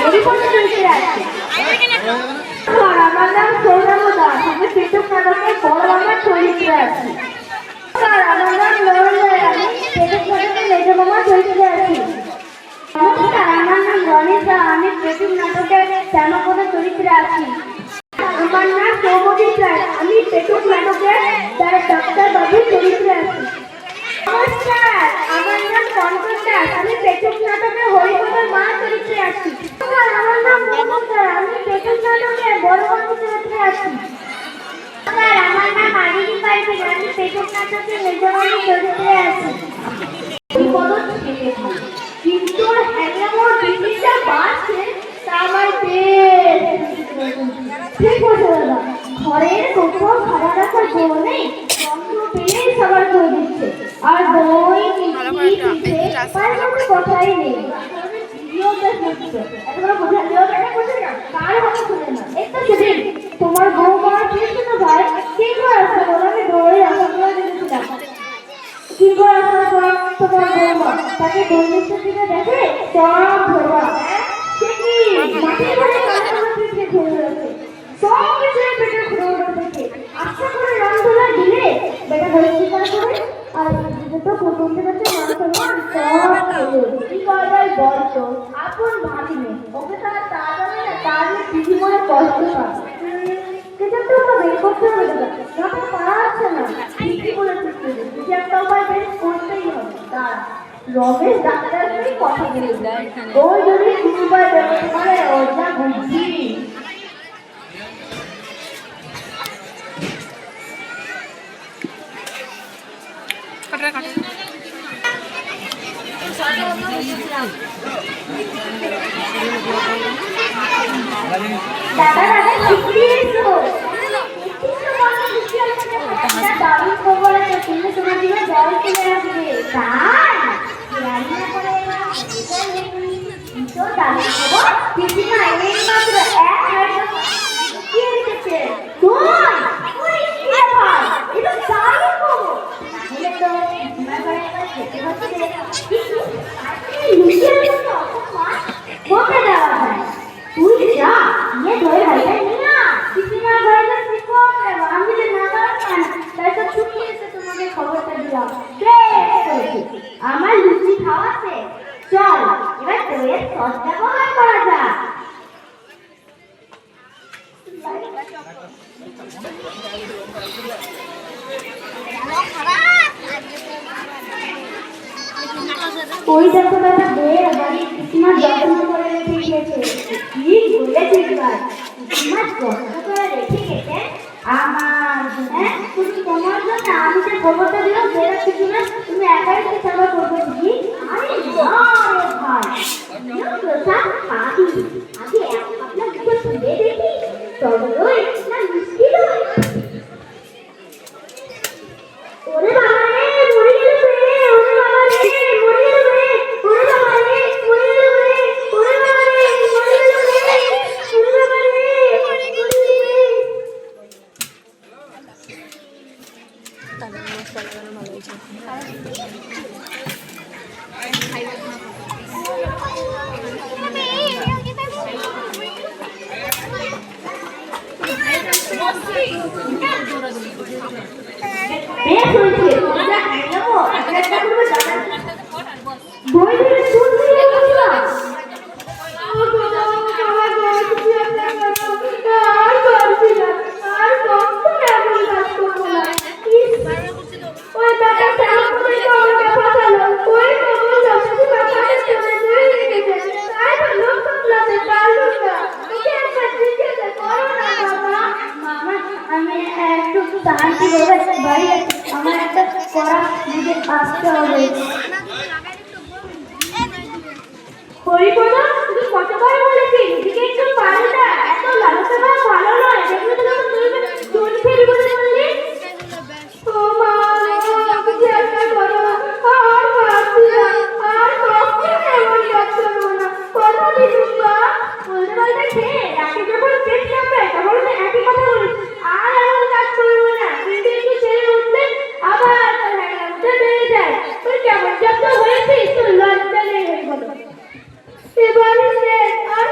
হরিপদ চরিত্রে আছি। আমার নাম সৌরভ দাস, আমি পেটুক নাটকের বড় মামার চরিত্রে আছি। আমার নাম লড়াই, আমি পেটুক নাটকের মেজ মামার চরিত্রে আছি। নমস্কার, আমার নাম রনিতা, আমি পেটুক নাটকের শ্যামাপদ চরিত্রে আছি। আমার নাম সৌমজিৎ রায়, আমি পেটুক নাটকের ডাক্তার বাবুর চরিত্রে আছি। নমস্কার, আমার নাম কনক দাস, আমি পেটুক নাটকের হরিপদের মা চরিত্রে আছি। আমার নাম মমতা, আমি পেটুক নাটকের বড় বাবু চরিত্রে আছি। আমার নাম আদিতি পাইকি, আমি পেটুক নাটকের মেজবাবু চরিত্রে আছি। হরিপদ খেতে ভালো, কিন্তু হ্যাংলামোর জিনিসটা বাড়ছে তা আমার বেশ ঠিক বলছে দাদা। ঘরের কোথাও খাবার রাখার জন্য নেই, গন্ধ পেলেই খাবার করে দিচ্ছে। আর দই মিষ্টি কথাই নেই। তোমার বউ মারা খেয়েছে না ভাই? কি করে আসতে বলো, আমি দৌড়ে রাখাগুলো দেখেছিলাম। কি করে আসার পর তোমার বৌমা তাকে দই মিষ্টির দিকে দেখে সব ধোয়া, সে কি মাটির ঘরে কাঁচা পিঠে খেয়ে রয়েছে, সব কিছুই পেটে খুঁড়ে উঠেছে। আস্তে করে রামধোলা দিলে বেটা পরিষ্কার করে আর দুটো কুটুমদের কাছে মাংস সব কি করবার বলতো আপন ভাবিনি, ওকে তারা তা জানে না, তার দিদি মনে কষ্ট পায়। সেটা তো বের করতে হবে দাদা, না পারছে না। ঠিকই বলেছিস, কিছু একটা উপায় বের করতেই হবে। দাঁড়া, রমেশ ডাক্তারকে কথা বলে দেয়, ওই যদি উপায় বের করতে পারে ওর যা বুদ্ধি। দাদা দাদা ঠিকই এসো, দারুণ খবর আছে, তুমি তোমার দিকে জল কিনে রাখবে। তাই রান্না করে দারুণ খবর, পিসিমা এই মাত্র এক কি রেখেছে দই। এটা দারুণ খবর, তাহলে তো তোমার ঘরে খেতে হচ্ছে। বলতে দেওয়া যায়, তুই যা নিয়ে দই হাইটা নিয়ে পিসিমার ঘরে তো ঠিক করে আমি যে না পারতাম, তাই তো ছুটি এসে তোমাকে খবরটা দিলাম। আমার লুচি খাওয়াছে, চল এবার দইয়ের সস ব্যবহার করা যাক। ওই দেখো দাদা, বের বাড়ি পিসিমার যত্ন করে রেখে গিয়েছে। কি বলেছিস ভাই, পিসিমার যত্ন করে রেখে গেছে আমার, হ্যাঁ তুমি তোমার জন্য আমি যে খবরটা দিলাম সেটা কিছু না, তুমি একাই তো সেবা করবে কি? আরে না রে ভাই, আগে আপনার দিকে তুলে দেখি টক দই না মিষ্টি দই। ওরে বাবা রে, মরে গেল রে, ওরে বাবা রে, মরে গেল রে, ওরে বাবা রে, মরে গেল রে, ওরে বাবা রে, মরে গেল রে, ওরে বাবা রে, মরে গেল রে। তাহলে মশলা ভালো হয়েছে। আমার একটা কড়া দিকে আসতে হবে। হরিপদ, তুমি কতবার বলেছি এদিকে একটু পাল্টা, এত লালসা ভাব ভালো নয়। দেখলে তো তুমি খেয়ে বিপদে পড়লি। ও মা, কিছু একটা করো, আর পারছি না, আর কখনো এমন কাজ করবো না, কথা দিলুম মা। বলতে বলতে খেয়ে রাতে যখন পেট কাঁপে তখন তো একই কথা বলিস, আর এমন কাজ করবো না। কিন্তু একটু ছেড়ে উঠলে আবার উঠে বেড়ে যায়। তুই কেমন যত্ন হয়েছিস, তোর লজ্জা নেই হয়ে গেল। এবারে আর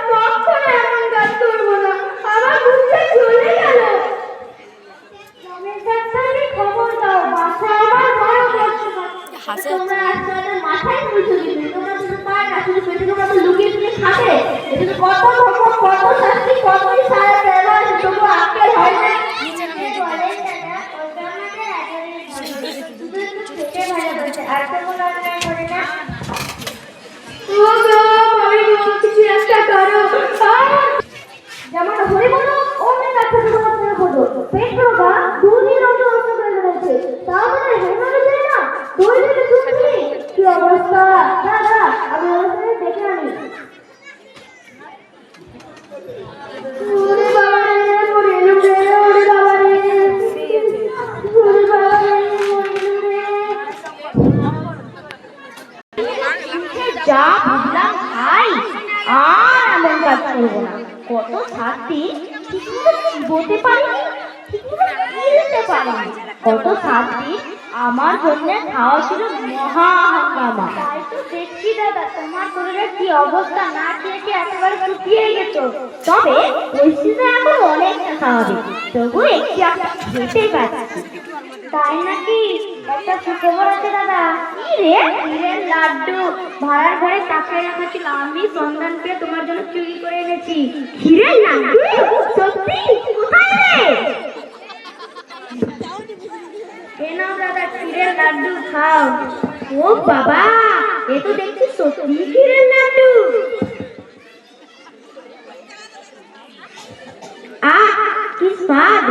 আর এমন কাজ করবো না। কত ছাড়তি বলতে পারিনি, কিনতে পারিনি। কত ছাড়তি আমার জন্য খাওয়া ছিল মহা হাঙ্গামা। তাই তো দেখছি দাদা, তোমার শরীরের কি অবস্থা, না খেয়ে খেয়ে একেবারে শুকিয়ে গেছো। তবে পরিস্থিতি এখন অনেকটা স্বাভাবিক, তবু একটু একটা খেতে পাচ্ছি। তাই নাকি? একটা সুখবর আছে দাদা। কি রে? ক্ষীরের লাড্ডু ভাড়ার ঘরে তাকিয়ে রাখা ছিল, আমি সন্ধান পেয়ে তোমার জন্য চুরি করে এনেছি। ক্ষীরের লাড্ডু? সত্যি? কোথায় রে? এ নাও দাদা, ক্ষীরের লাড্ডু খাও। ও বাবা, এ তো দেখছি সত্যি ক্ষীরের লাড্ডু। আহ, কি স্বাদ!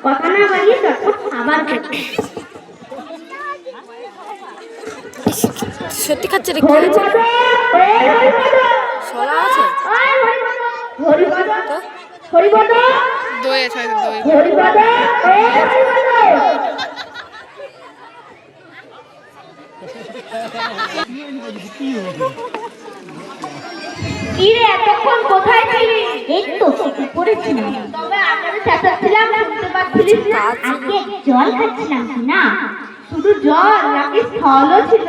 কথা না বাড়িয়ে চটপট খাবার খেতে। সত্যি খাচ্ছে রে, হরিপদ, সলা আছে হরিপদ, তো হরিপদ, দই আছে, দই হরিপদ, কিরে এতক্ষণ কোথায় ছিলি? এই তো পড়েছিলাম। তবে আগে চেঁচাচ্ছিলাম, শুনতে পাচ্ছিলিস না? আগে জল খাচ্ছিলাম না, শুধু জল নাকি স্থলও ছিল?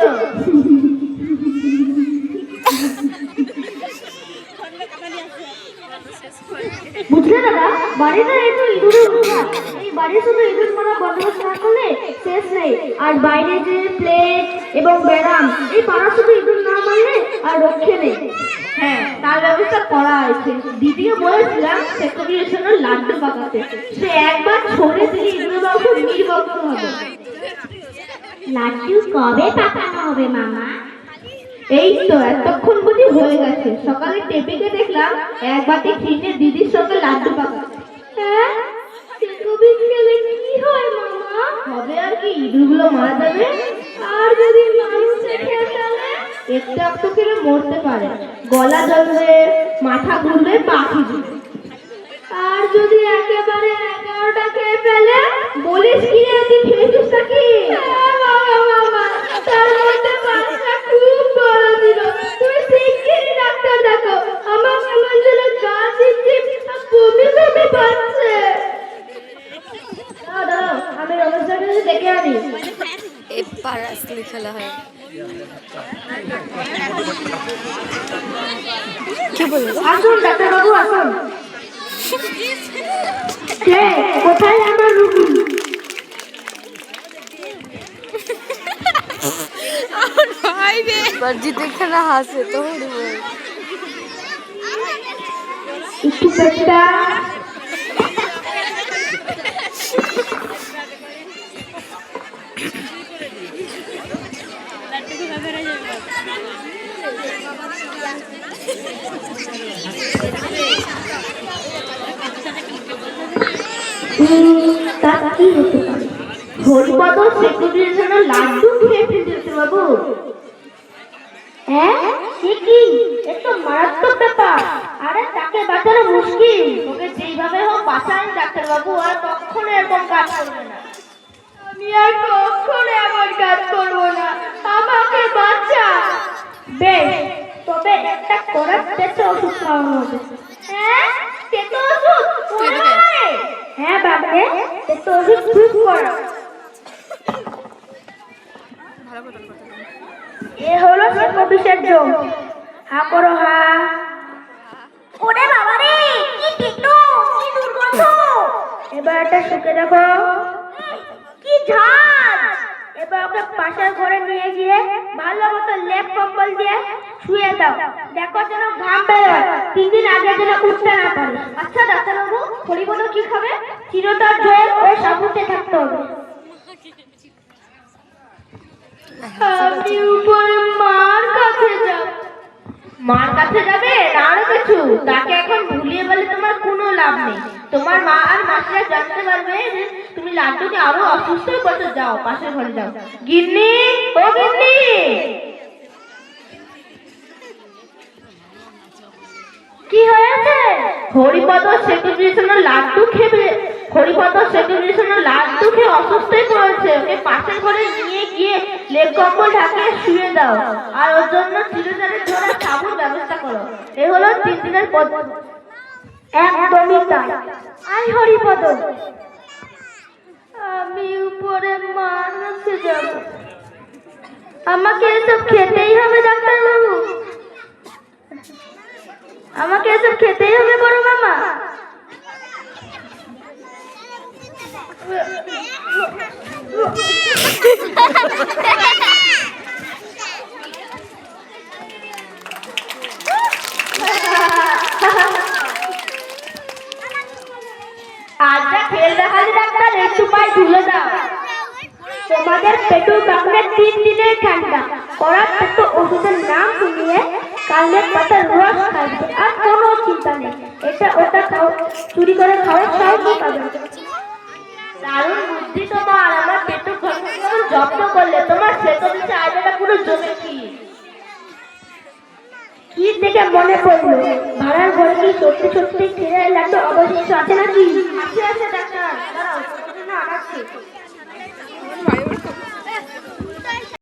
বুঝলে দাদা, বাড়িতে একটু ইঁদুরের উৎপাত। এই বাড়ি শুধু ইঁদুর মারা বন্দোবস্ত না করলে শেষ নেই। আর বাইরে যে প্লেগ এবং ব্যারাম, এই পাড়া শুধু ইঁদুর না মারলে আর রক্ষে নেই। হ্যাঁ, তার ব্যবস্থা করা আছে। দিদিকে বলেছিলাম সেক্রেটারির লাড্ডু পাকাতে। সে একবার ছড়ে দিলে ইঁদুর বাবু নির্বক্ত হবে। লাড্ডু কবে পাকানো হবে মামা? এই তো এতক্ষণ বুঝি হয়ে গেছে। সকালে টেপিকে দেখলাম এক বাটি ক্ষীরে দিদির সঙ্গে লাড্ডু পাকাচ্ছে। হ্যাঁ, খেলে কি হয় মামা? হবে আর কি, ইঁদুরগুলো মারা যাবে। আর যদি মানুষে খেয়ে ফেলে, একটু একটু করে মরতে পারে, গলা জ্বলবে, মাথা ঘুরবে, পাখি দিবে। আর যদি একেবারে 11টা খেয়ে ফেলে, বলিস কি রে, তুই খেয়েছিস নাকি? বাবা, তার মধ্যে বাচ্চা খুব বড় ছিল। তুমি শিগগিরই ডাক্তার দেখো, আমার কেমন যেন গা চিপচিপ আর বমি বমি পাচ্ছে। দাঁড়াও, আমি রমেশ দাকে ডেকে আনি। এবার আসলে খেলা হয়। কি বলবো? আসুন ডাক্তারবাবু, আসুন। কোথায় আমার রুগী? জিতে খেলা হাসে তো একটু পেটটা তা কি হতে পারে? হরিপদ সেক্রেটারির জন্য লাড্ডু খেয়ে ফেলছে বাবু। হ্যাঁ, সে কি? এ তো মারাত্মক ব্যাপার। আরে তাকে বাঁচানো মুশকিল। ওকে যেইভাবে হোক বাঁচান ডাক্তার বাবু, আর কখনো এরকম কাজ করবে না। আমি আর কখনো এমন কাজ করবো না, আমাকে বাঁচা। বেশ, তবে একটা করার তেতো ওষুধ খাওয়ানো হবে। হ্যাঁ, তেতো ওষুধ? হ্যাঁ বাবা, তেতো ওষুধ খুব করা। এ হলো অফিসের জম। হা করো, হা। ওরে বাবা রে, কি তেতো, কি দুর্গন্ধ। এবার এটা শুকে দেখো। কি ঝাঁজ। এবার ওকে পাশের ঘরে নিয়ে গিয়ে ভালো মতো লেপ কম্বল দিয়ে শুয়ে দাও। দেখো যেন ঘাম বেরোয়, 3 দিন আগে যেন উঠতে না পারে। আচ্ছা ডাক্তারবাবু, হরিপদ কি খাবে? চিরতার ঝোল ও সাবুতে থাকতে হবে। আপনি উপরে মার কাছে যাও। মার কাছে যাবে না আরো কিছু? তাকে এখন ভুলিয়ে বলে তোমার কোনো লাভ নেই। তোমার মা আর মাসিরা জানতে পারবে যে তুমি লাড্ডুকে আরো অসুস্থ করতে। যাও, পাশের ঘরে যাও। গিন্নি, ও গিন্নি। কি হয়েছে? হরিপদ সেক্রেটারির জন্য লাড্ডু খেয়ে হরিপদ সেকেন্ডেশনে লাড্ডু খেয়ে অসুস্থই পড়েছে, ওকে পাশের ঘরে নিয়ে গিয়ে লেপ কম্বল ঢাকিয়ে শুয়ে দাও, আর ওর জন্য চিরুচারের জোড়া সাবুন ব্যবস্থা করো। এ হলো 3 দিনের পদ্ধতি। একদমই তাই। আই হরিপদ, আমি উপরে মার কাছে যাব। আমাকে এসব খেতেই হবে ডাক্তারবাবু? আমাকে এসব খেতেই হবে বড় মামা? আজ যা খেল দেখালি ডাক্তার, একটু পায়ে ধুলে দাও। তোমাদের পেটু কামড়ে 3 দিনের ঠান্ডা করার তো ওষুধের নাম শুনিয়ে কালের পাতার রস খাইবে, আর কোনো চিন্তা নেই। এটা ওটা খাও, চুরি করে খাওয়ার সাহস পাবে। দারুণ বুদ্ধি তোমার। আমার পেটু যত্ন করলে তোমার সেতো দিচ্ছে আইডিয়াটা পুরো জমে কি। কি থেকে মনে পড়লো, ভাড়ার ঘরে কি সত্যি সত্যি ছেড়ে লাড্ডু অবশিষ্ট আছে নাকি? আছে আছে